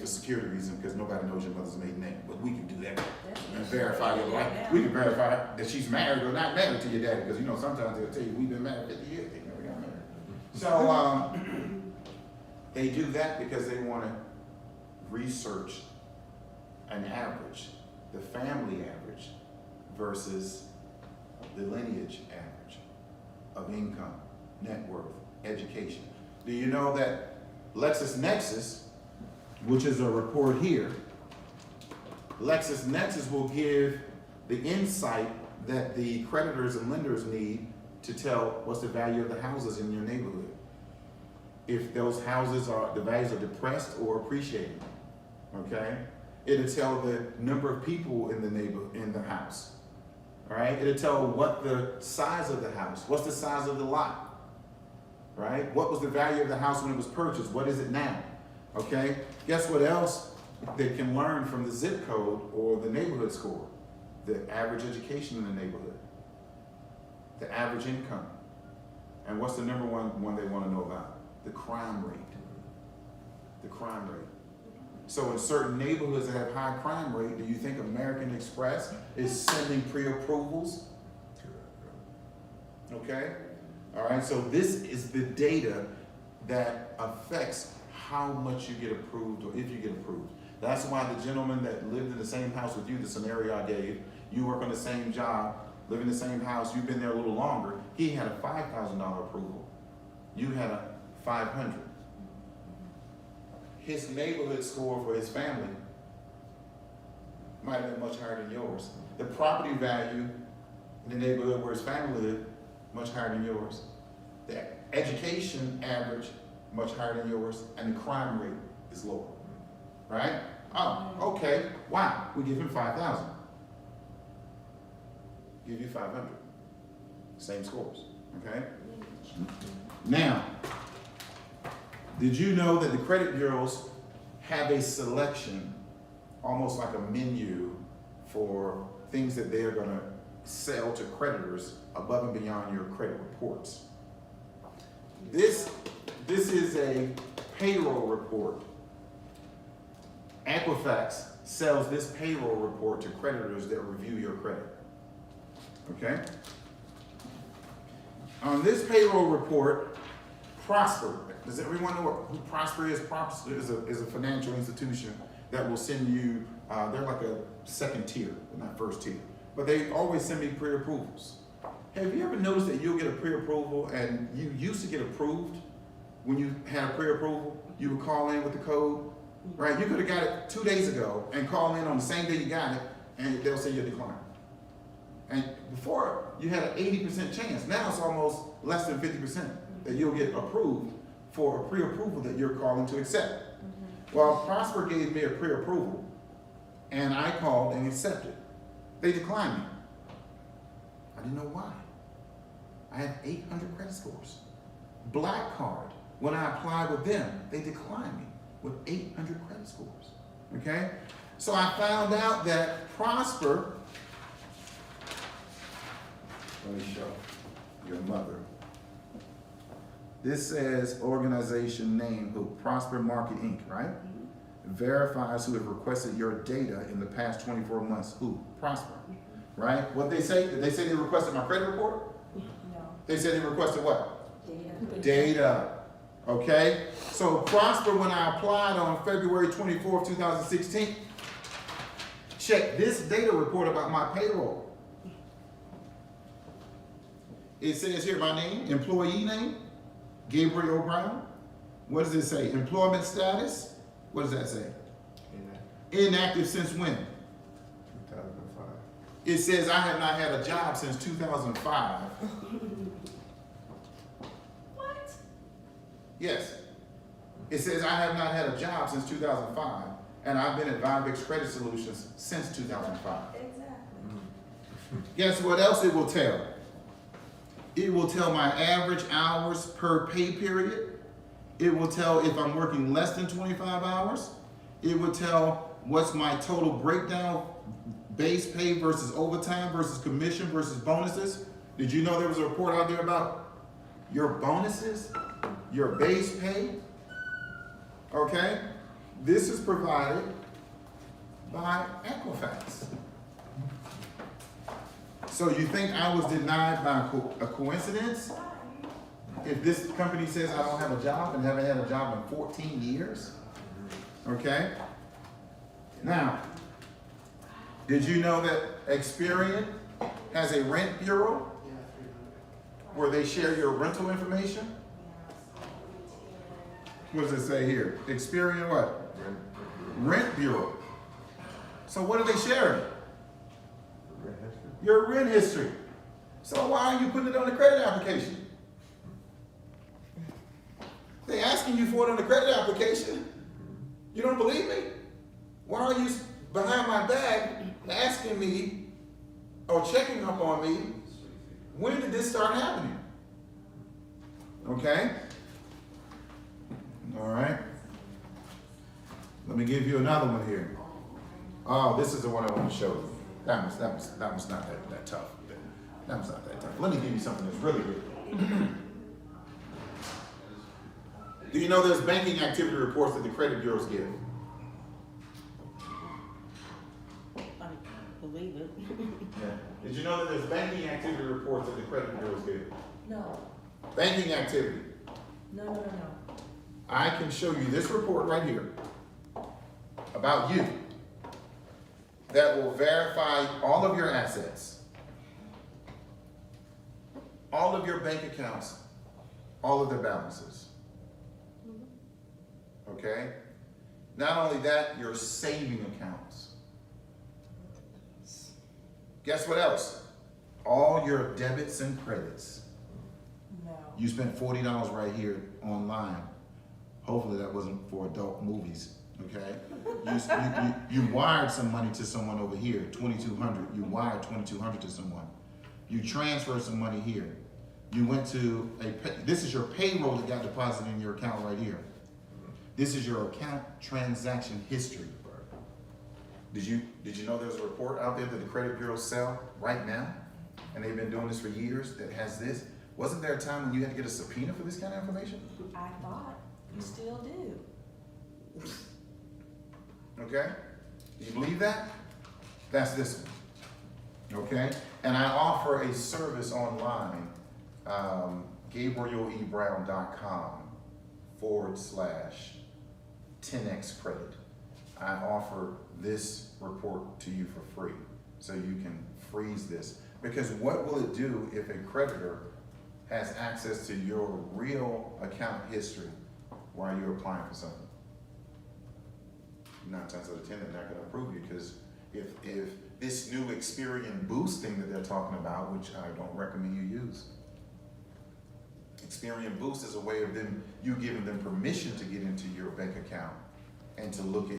for security reasons because nobody knows your mother's maiden name. But we can do that and That's verify your life. now. We can verify that she's married or not married to your daddy because, you know, sometimes they'll tell you we've been married 50 years. They never got married. So they do that because they want to research an average, the family average versus the lineage average of income, net worth, education. Do you know that LexisNexis, which is a report here, LexisNexis will give the insight that the creditors and lenders need to tell what's the value of the houses in your neighborhood. If those houses are, the values are depressed or appreciating, okay? It'll tell the number of people in the house, all right? It'll tell what the size of the house, what's the size of the lot, right? What was the value of the house when it was purchased? What is it now, okay? Guess what else they can learn from the zip code or the neighborhood score? The average education in the neighborhood, the average income, and what's the number one they want to know about? The crime rate. The crime rate. So in certain neighborhoods that have high crime rate, do you think American Express is sending pre-approvals? Okay? All right, so this is the data that affects how much you get approved or if you get approved. That's why the gentleman that lived in the same house with you, the scenario I gave, you work on the same job, live in the same house, you've been there a little longer, he had a $5,000 approval. You had a $500. His neighborhood score for his family might have been much higher than yours. The property value in the neighborhood where his family lived, much higher than yours. The education average, much higher than yours, and the crime rate is lower, right? Oh, okay, wow, we give him 5,000. Give you 500. Same scores, okay? Now, did you know that the credit bureaus have a selection, almost like a menu, for things that they're gonna sell to creditors above and beyond your credit reports? This is a payroll report. Equifax sells this payroll report to creditors that review your credit, okay? On this payroll report, Prosper, does everyone know who Prosper is? Prosper is a financial institution that will send you, they're like a second tier, not first tier, but they always send me pre-approvals. Have you ever noticed that you'll get a pre-approval and you used to get approved when you had a pre-approval? You would call in with the code, right? You could have got it 2 days ago and call in on the same day you got it and they'll say you're declined. And before you had an 80% chance, now it's almost less than 50% that you'll get approved for a pre-approval that you're calling to accept. Well, Prosper gave me a pre-approval and I called and accepted. They declined me. I didn't know why. I had 800 credit scores. Blackcard, when I applied with them, they declined me with 800 credit scores, okay? So I found out that Prosper, let me show your mother. This says organization name, who? Prosper Market Inc., right? Verifies who have requested your data in the past 24 months. Who? Prosper, right? What they say? Did they say they requested my credit report? No. They said they requested what? Data. Data, okay? So Prosper, when I applied on February 24th, 2016, check this data report about my payroll. It says here my name, employee name, Gabriel Brown. What does it say? Employment status. What does that say? Inactive since when? 2005. It says I have not had a job since 2005. What? Yes. It says I have not had a job since 2005, and I've been at Vivix Credit Solutions since 2005. Exactly. Guess what else it will tell? It will tell my average hours per pay period. It will tell if I'm working less than 25 hours. It will tell what's my total breakdown, base pay versus overtime versus commission versus bonuses. Did you know there was a report out there about your bonuses, your base pay? Okay? This is provided by Equifax. So you think I was denied by a coincidence? If this company says I don't have a job and haven't had a job in 14 years? Okay? Now, did you know that Experian has a rent bureau where they share your rental information? What does it say here? Experian what? Rent bureau. So what are they sharing? Your rent history. So why are you putting it on the credit application? They asking you for it on the credit application. You don't believe me? Why are you behind my back asking me or checking up on me? When did this start happening? Okay? All right. Let me give you another one here. Oh, this is the one I want to show you. That was not that tough. That was not that tough. Let me give you something that's really good. Do you know there's banking activity reports that the credit bureaus give? I believe it. Yeah. Did you know that there's banking activity reports that the credit bureaus give? No. Banking activity. No. I can show you this report right here about you that will verify all of your assets, all of your bank accounts, all of their balances. Okay? Not only that, your saving accounts. Guess what else? All your debits and credits. No. You spent $40 right here online. Hopefully that wasn't for adult movies, okay? You wired some money to someone over here, $2,200. You wired $2,200 to someone. You transferred some money here. You went to this is your payroll that got deposited in your account right here. This is your account transaction history. Did you know there's a report out there that the credit bureaus sell right now? And they've been doing this for years that has this? Wasn't there a time when you had to get a subpoena for this kind of information? I thought you still do. Okay? Do you believe that? That's this one. Okay? And I offer a service online, GabrielEBrown.com/10x credit. I offer this report to you for free so you can freeze this. Because what will it do if a creditor has access to your real account history while you're applying for something? 9 times out of 10, they're not going to approve you, because if this new Experian Boost thing that they're talking about, which I don't recommend you use, Experian Boost is a way of you giving them permission to get into your bank account and to look at